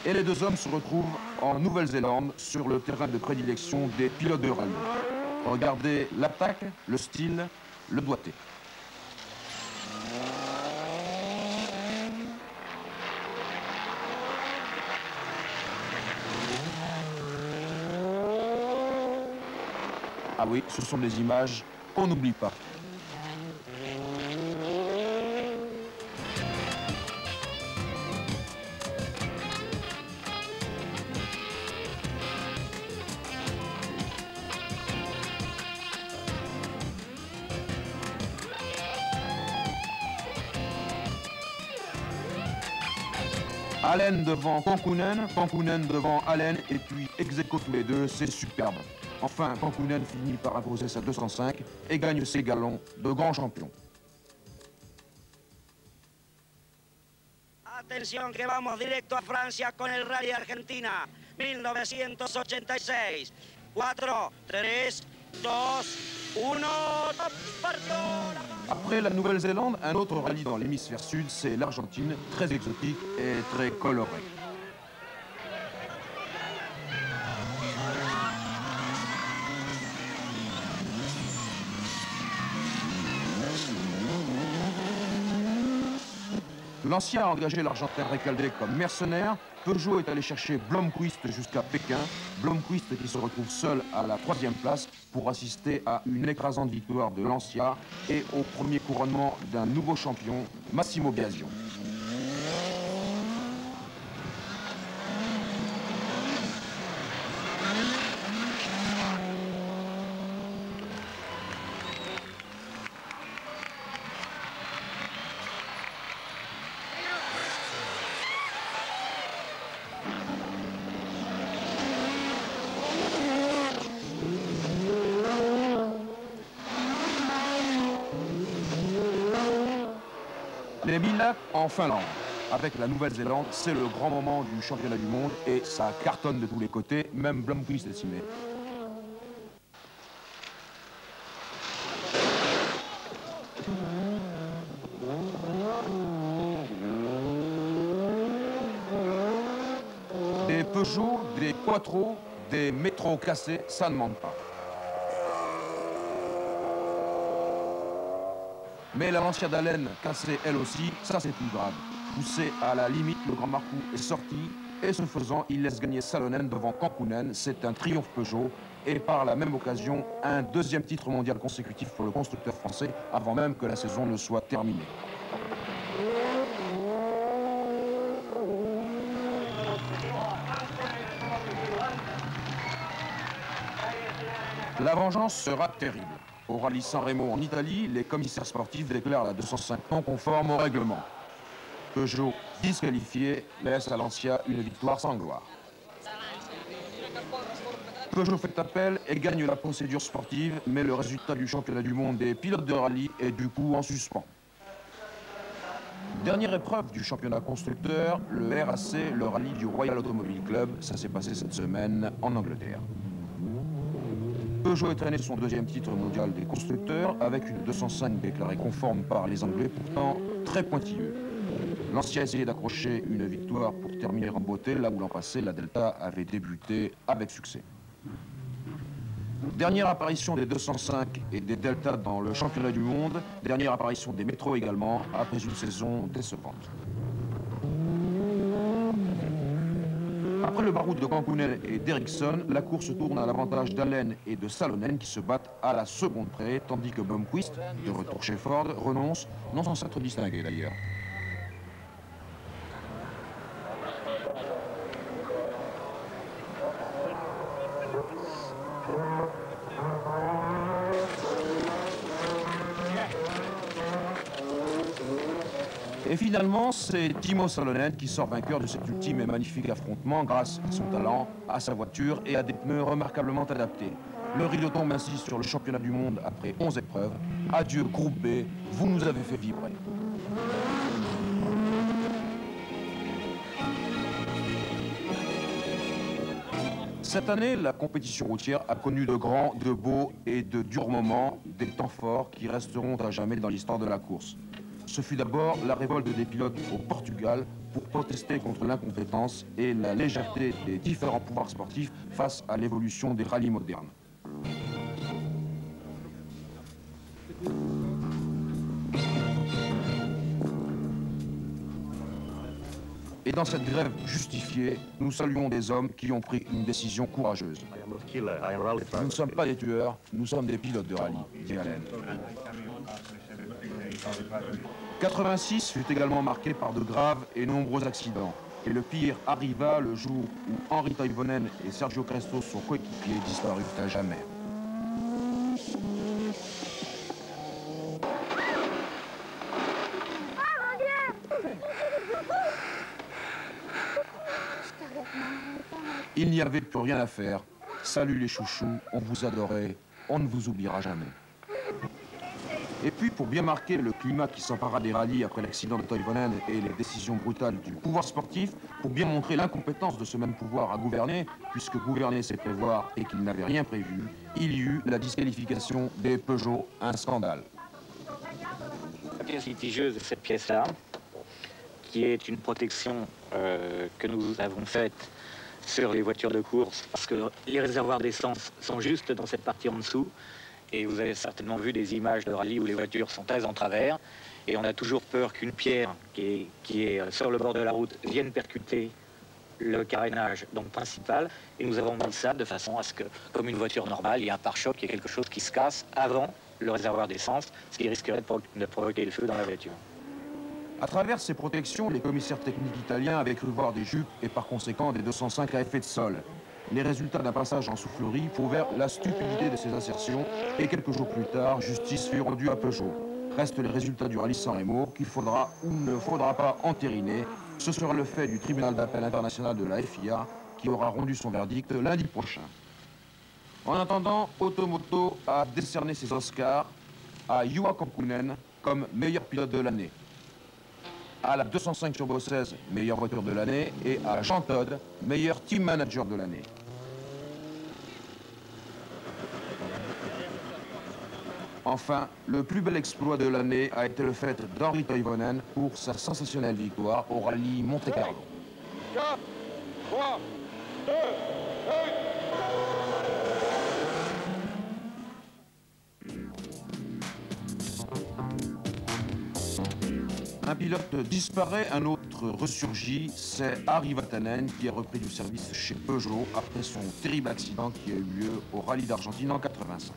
Et les deux hommes se retrouvent en Nouvelle-Zélande sur le terrain de prédilection des pilotes de rallye. Regardez l'attaque, le style, le doigté. Ah oui, ce sont des images qu'on n'oublie pas. Allen devant Kankkunen, Kankkunen devant Allen, et puis ex aequo tous les deux, c'est superbe. Enfin, Kankkunen finit par imposer sa 205 et gagne ses galons de grand champion. Atención que vamos directo a Francia con el Rally Argentina 1986. 4, 3, 2, 1, partió. Après la Nouvelle-Zélande, un autre rallye dans l'hémisphère sud, c'est l'Argentine, très exotique et très coloré. Lancia a engagé l'Argentin Recalde comme mercenaire. Peugeot est allé chercher Blomqvist jusqu'à Pékin. Blomqvist qui se retrouve seul à la 3e place pour assister à une écrasante victoire de Lancia et au premier couronnement d'un nouveau champion, Massimo Biagio. Les 1000 lacs en Finlande. Avec la Nouvelle-Zélande, c'est le grand moment du championnat du monde et ça cartonne de tous les côtés, même Blomqvist est estimé. Des Peugeot, des Quattro, des métros cassés, ça ne manque pas. Mais la Lancia d'Allen cassée elle aussi, ça c'est plus grave. Poussé à la limite, le Grand Marcou est sorti et ce faisant, il laisse gagner Salonen devant Kankkunen. C'est un triomphe Peugeot et par la même occasion, un deuxième titre mondial consécutif pour le constructeur français avant même que la saison ne soit terminée. La vengeance sera terrible. Au rallye San Remo en Italie, les commissaires sportifs déclarent la 205 non conforme au règlement. Peugeot, disqualifié, laisse à Lancia une victoire sans gloire. Peugeot fait appel et gagne la procédure sportive, mais le résultat du championnat du monde des pilotes de rallye est du coup en suspens. Dernière épreuve du championnat constructeur, le RAC, le rallye du Royal Automobile Club. Ça s'est passé cette semaine en Angleterre. Peugeot est traîné son deuxième titre mondial des constructeurs avec une 205 déclarée conforme par les Anglais, pourtant très pointilleux. Lancia a essayé d'accrocher une victoire pour terminer en beauté, là où l'an passé, la Delta avait débuté avec succès. Dernière apparition des 205 et des Delta dans le championnat du monde, dernière apparition des métros également, après une saison décevante. Après le baroud de Kankkunen et d'Ericsson, la course tourne à l'avantage d'Allen et de Salonen qui se battent à la seconde près, tandis que Blomqvist, de retour chez Ford, renonce, non sans s'être distingué d'ailleurs. Et finalement, c'est Timo Salonen qui sort vainqueur de cet ultime et magnifique affrontement grâce à son talent, à sa voiture et à des pneus remarquablement adaptés. Le rideau tombe ainsi sur le championnat du monde après 11 épreuves. Adieu groupe B, vous nous avez fait vibrer. Cette année, la compétition routière a connu de grands, de beaux et de durs moments, des temps forts qui resteront à jamais dans l'histoire de la course. Ce fut d'abord la révolte des pilotes au Portugal pour protester contre l'incompétence et la légèreté des différents pouvoirs sportifs face à l'évolution des rallyes modernes. Et dans cette grève justifiée, nous saluons des hommes qui ont pris une décision courageuse. Nous ne sommes pas des tueurs, nous sommes des pilotes de rallye, dit Allen. 86 fut également marqué par de graves et nombreux accidents. Et le pire arriva le jour où Henri Toivonen et Sergio Cresto, son coéquipier, disparurent à jamais. Il n'y avait plus rien à faire. Salut les chouchous, on vous adorait, on ne vous oubliera jamais. Et puis, pour bien marquer le climat qui s'empara des rallyes après l'accident de Toivonen et les décisions brutales du pouvoir sportif, pour bien montrer l'incompétence de ce même pouvoir à gouverner, puisque gouverner c'est prévoir et qu'il n'avait rien prévu, il y eut la disqualification des Peugeot, un scandale. La pièce litigieuse de cette pièce-là, qui est une protection que nous avons faite sur les voitures de course, parce que les réservoirs d'essence sont juste dans cette partie en dessous, et vous avez certainement vu des images de rallye où les voitures sont très en travers, et on a toujours peur qu'une pierre qui est sur le bord de la route vienne percuter le carénage donc principal, et nous avons mis ça de façon à ce que, comme une voiture normale, il y a un pare-choc, il y a quelque chose qui se casse avant le réservoir d'essence, ce qui risquerait de provoquer le feu dans la voiture. À travers ces protections, les commissaires techniques italiens avaient cru voir des jupes et par conséquent des 205 à effet de sol. Les résultats d'un passage en soufflerie prouvèrent la stupidité de ces assertions et quelques jours plus tard, justice fut rendue à Peugeot. Restent les résultats du rallye San Remo qu'il faudra ou ne faudra pas entériner. Ce sera le fait du tribunal d'appel international de la FIA qui aura rendu son verdict lundi prochain. En attendant, Automoto a décerné ses Oscars à Juha Kankkunen comme meilleur pilote de l'année, à la 205 Turbo 16, meilleure voiture de l'année, et à Jean Todt, meilleur team manager de l'année. Enfin, le plus bel exploit de l'année a été le fait d'Henri Toivonen pour sa sensationnelle victoire au rallye Monte-Carlo. 4, 3, 2, 1. Un pilote disparaît, un autre ressurgit, c'est Ari Vatanen qui a repris du service chez Peugeot après son terrible accident qui a eu lieu au rallye d'Argentine en 85.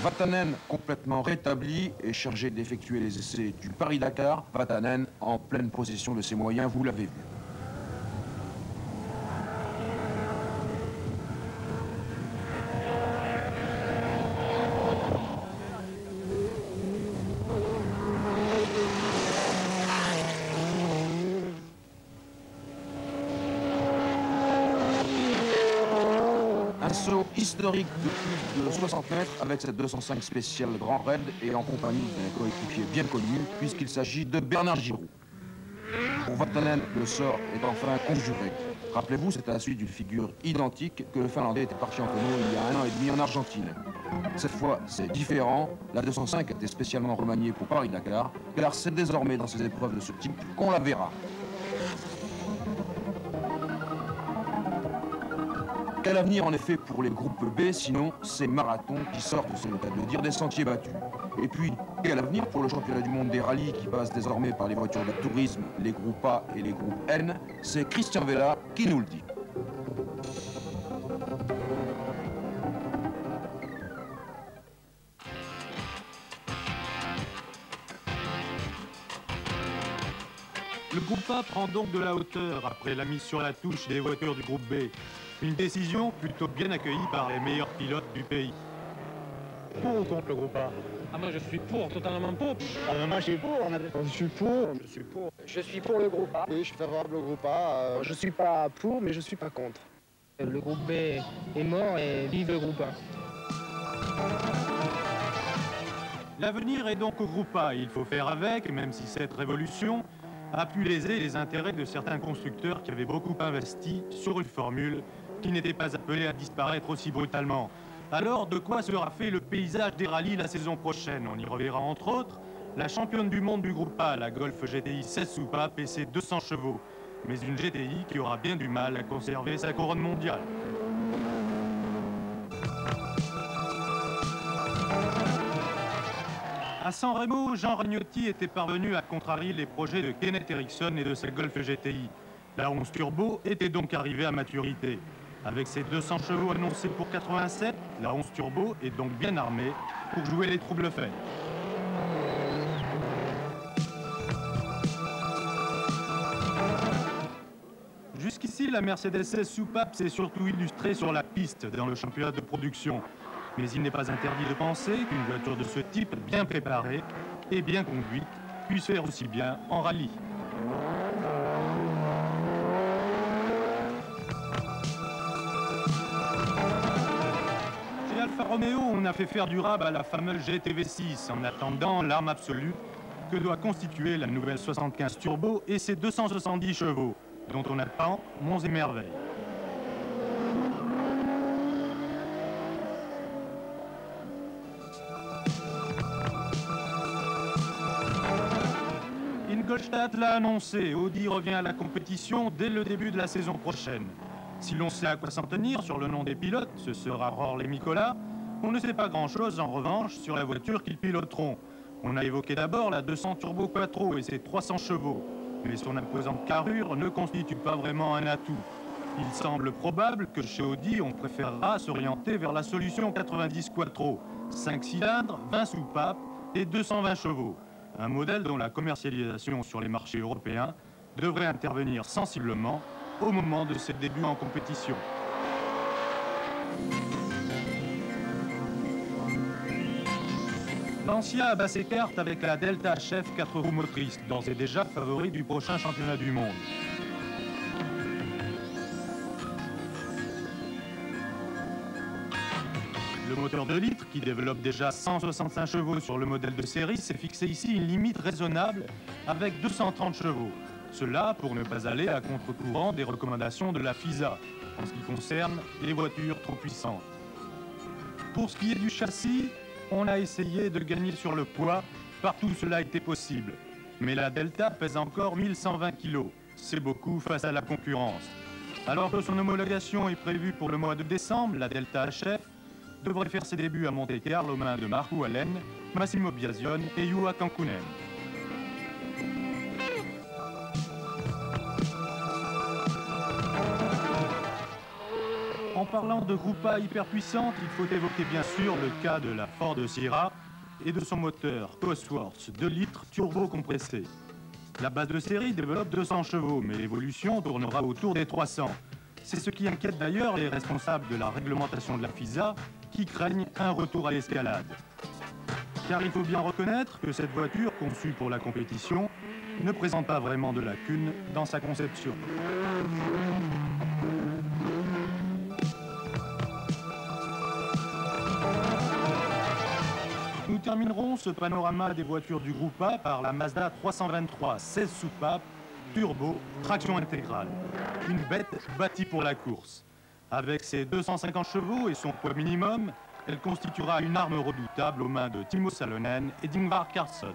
Vatanen complètement rétabli et chargé d'effectuer les essais du Paris-Dakar. Vatanen en pleine possession de ses moyens, vous l'avez vu. Un saut historique de plus de 60 mètres avec cette 205 spéciale Grand Raid et en compagnie d'un coéquipier bien connu puisqu'il s'agit de Bernard Giraud. Pour Vatanen, le sort est enfin conjuré. Rappelez-vous, c'est à la suite d'une figure identique que le Finlandais était parti en tonneau il y a 1 an et demi en Argentine. Cette fois, c'est différent. La 205 a été spécialement remaniée pour Paris-Dakar, car c'est désormais dans ces épreuves de ce type qu'on la verra. Quel avenir en effet pour les groupes B, sinon ces marathons qui sortent, c'est le cas de le dire, des sentiers battus. Et puis, quel avenir pour le championnat du monde des rallyes qui passe désormais par les voitures de tourisme, les groupes A et les groupes N? C'est Christian Vella qui nous le dit. Le groupe A prend donc de la hauteur après la mise sur la touche des voitures du groupe B. Une décision plutôt bien accueillie par les meilleurs pilotes du pays. Pour ou contre le groupe A? Ah, moi je suis pour, totalement pour. Ah, moi je suis pour, je suis pour. Je suis pour. Je suis pour le groupe A. Oui, je suis favorable au groupe A. Je suis pas pour, mais je suis pas contre. Le groupe B est mort et vive le groupe A. L'avenir est donc au groupe A. Il faut faire avec, même si cette révolution a pu léser les intérêts de certains constructeurs qui avaient beaucoup investi sur une formule qui n'était pas appelée à disparaître aussi brutalement. Alors, de quoi sera fait le paysage des rallyes la saison prochaine? On y reverra entre autres la championne du monde du groupe A, la Golf GTI 16 soupapes et ses 200 chevaux. Mais une GTI qui aura bien du mal à conserver sa couronne mondiale. À San Remo, Jean Ragnotti était parvenu à contrarier les projets de Kenneth Eriksson et de sa Golf GTI. La 11 Turbo était donc arrivée à maturité. Avec ses 200 chevaux annoncés pour 87, la 11 Turbo est donc bien armée pour jouer les troubles faits. Jusqu'ici, la Mercedes 16 soupape s'est surtout illustrée sur la piste dans le championnat de production. Mais il n'est pas interdit de penser qu'une voiture de ce type, bien préparée et bien conduite, puisse faire aussi bien en rallye. Chez Alfa Romeo, on a fait faire du rab à la fameuse GTV6 en attendant l'arme absolue que doit constituer la nouvelle 75 Turbo et ses 270 chevaux, dont on attend monts et merveilles. Ingolstadt l'a annoncé, Audi revient à la compétition dès le début de la saison prochaine. Si l'on sait à quoi s'en tenir sur le nom des pilotes, ce sera Rorle et Nicolas, on ne sait pas grand-chose en revanche sur la voiture qu'ils piloteront. On a évoqué d'abord la 200 Turbo Quattro et ses 300 chevaux, mais son imposante carrure ne constitue pas vraiment un atout. Il semble probable que chez Audi, on préférera s'orienter vers la solution 90 Quattro, 5 cylindres, 20 soupapes et 220 chevaux. Un modèle dont la commercialisation sur les marchés européens devrait intervenir sensiblement au moment de ses débuts en compétition. Lancia abat ses cartes avec la Delta HF 4 roues motrices, d'ores et déjà favori du prochain championnat du monde. Le moteur 2 litres, qui développe déjà 165 chevaux sur le modèle de série, s'est fixé ici une limite raisonnable avec 230 chevaux. Cela pour ne pas aller à contre-courant des recommandations de la FISA en ce qui concerne les voitures trop puissantes. Pour ce qui est du châssis, on a essayé de gagner sur le poids partout où cela était possible. Mais la Delta pèse encore 1120 kg. C'est beaucoup face à la concurrence. Alors que son homologation est prévue pour le mois de décembre, la Delta HF devrait faire ses débuts à Monte-Carlo aux mains de Marco Allen, Massimo Biasion et Juha Kankkunen. En parlant de groupe A hyperpuissante, il faut évoquer bien sûr le cas de la Ford Sierra et de son moteur Cosworth 2 litres turbo compressé. La base de série développe 200 chevaux, mais l'évolution tournera autour des 300. C'est ce qui inquiète d'ailleurs les responsables de la réglementation de la FISA qui craignent un retour à l'escalade. Car il faut bien reconnaître que cette voiture, conçue pour la compétition, ne présente pas vraiment de lacunes dans sa conception. Nous terminerons ce panorama des voitures du groupe A par la Mazda 323 16 soupapes, turbo, traction intégrale. Une bête bâtie pour la course. Avec ses 250 chevaux et son poids minimum, elle constituera une arme redoutable aux mains de Timo Salonen et d'Ingvar Carlsson.